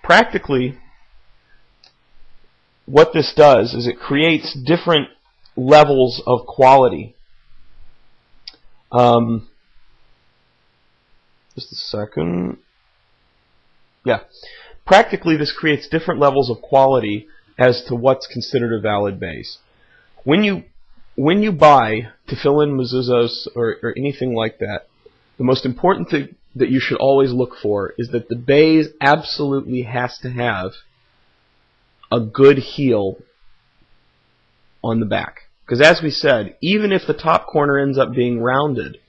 practically, what this does is it creates different levels of quality. Just a second. Yeah. Practically, this creates different levels of quality as to what's considered a valid BEIS. When you buy tefillin, mezuzos, or anything like that, the most important thing that you should always look for is that the BEIS absolutely has to have a good heel on the back. Because as we said, even if the top corner ends up being rounded,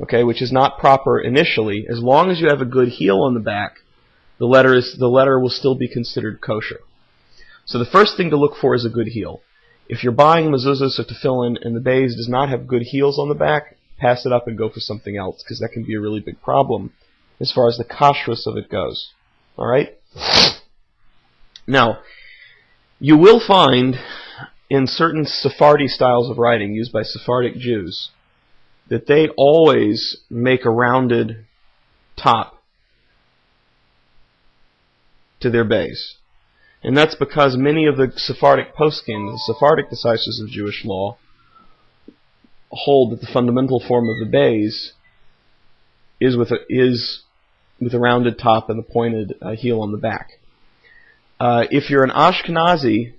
okay, which is not proper initially, as long as you have a good heel on the back, the letter will still be considered kosher. So the first thing to look for is a good heel. If you're buying mezuzos or tefillin and the BEIS does not have good heels on the back, pass it up and go for something else, because that can be a really big problem as far as the kashrus of it goes. Alright? Now, you will find in certain Sephardi styles of writing used by Sephardic Jews that they always make a rounded top to their BEIS. And that's because many of the Sephardic poskim, the Sephardic decisors of Jewish law, hold that the fundamental form of the BEIS is with a rounded top and a pointed heel on the back. If you're an Ashkenazi,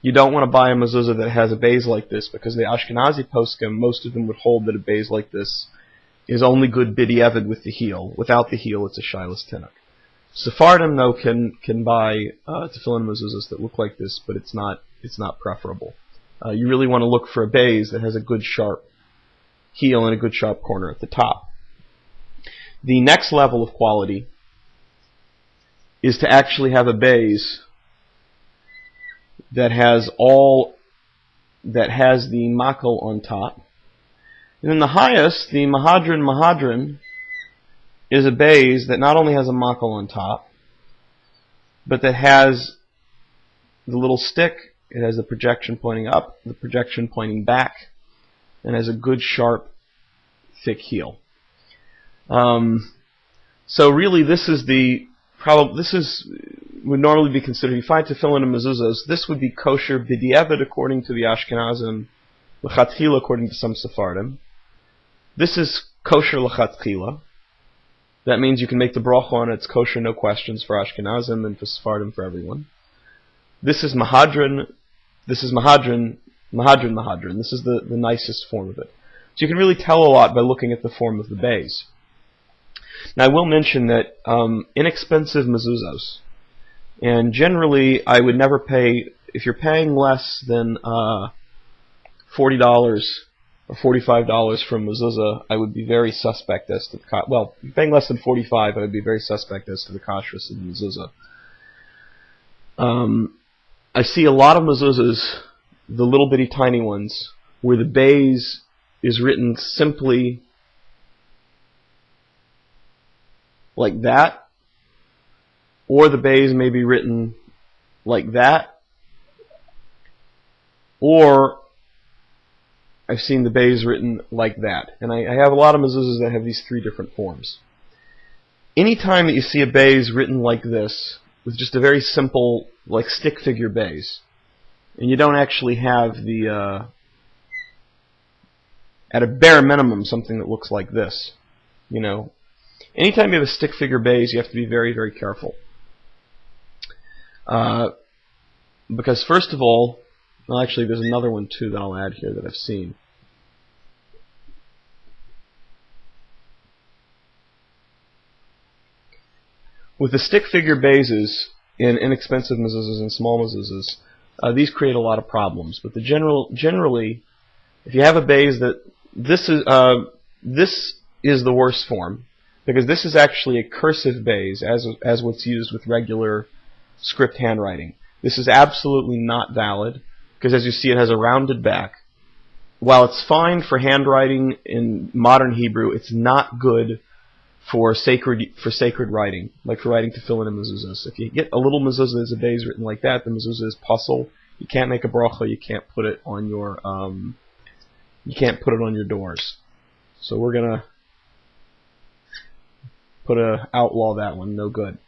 you don't want to buy a mezuzah that has a BEIS like this, because the Ashkenazi poskim, most of them would hold that a BEIS like this is only good b'diavad with the heel. Without the heel, it's a shilas tinuk. Sephardim, though, can buy tefillin mezuzahs that look like this, but it's not preferable. You really want to look for a BEIS that has a good sharp heel and a good sharp corner at the top. The next level of quality is to actually have a BEIS that has the makel on top. And then the highest, the mahadran, is a BEIS that not only has a makel on top, but that has the little stick. It has the projection pointing up, the projection pointing back, and has a good sharp, thick heel. So really, this would normally be considered, you find tefillin and mezuzahs, this would be kosher b'diavad according to the Ashkenazim, l'chatchila according to some Sephardim. This is kosher l'chatchila. That means you can make the bracha on it, it's kosher, no questions for Ashkenazim, and for Sephardim, for everyone. This is mahadran. This is mahadran. This is the nicest form of it. So you can really tell a lot by looking at the form of the BEIS. Now I will mention that inexpensive mezuzos, and generally I would never pay, if you're paying less than $40 or $45 for a mezuzah, I would be very suspect as to the well, paying less than $45, I would be very suspect as to the kashrus of the mezuzah. I see a lot of mezuzahs, the little bitty tiny ones, where the BEIS is written simply like that, or the BEIS may be written like that, or I've seen the BEIS written like that. And I have a lot of mezuzahs that have these three different forms. Anytime that you see a BEIS written like this, with just a very simple, like stick figure BEIS, and you don't actually have the, at a bare minimum, something that looks like this, you know. Anytime you have a stick figure BEIS, you have to be very, very careful. Because first of all, well, actually there's another one too that I'll add here that I've seen. With the stick figure BEISes in inexpensive mezuzahs and small mezuzahs, these create a lot of problems. But generally, if you have a BEIS that this is the worst form, because this is actually a cursive BEIS as what's used with regular script handwriting. This is absolutely not valid, because as you see, it has a rounded back. While it's fine for handwriting in modern Hebrew, it's not good for sacred writing, like for writing tefillin and mezuzahs. If you get a little mezuzah that's a BEIS written like that, the mezuzah is puzzle. You can't make a bracha. You can't put it on your doors. So we're gonna outlaw that one. No good.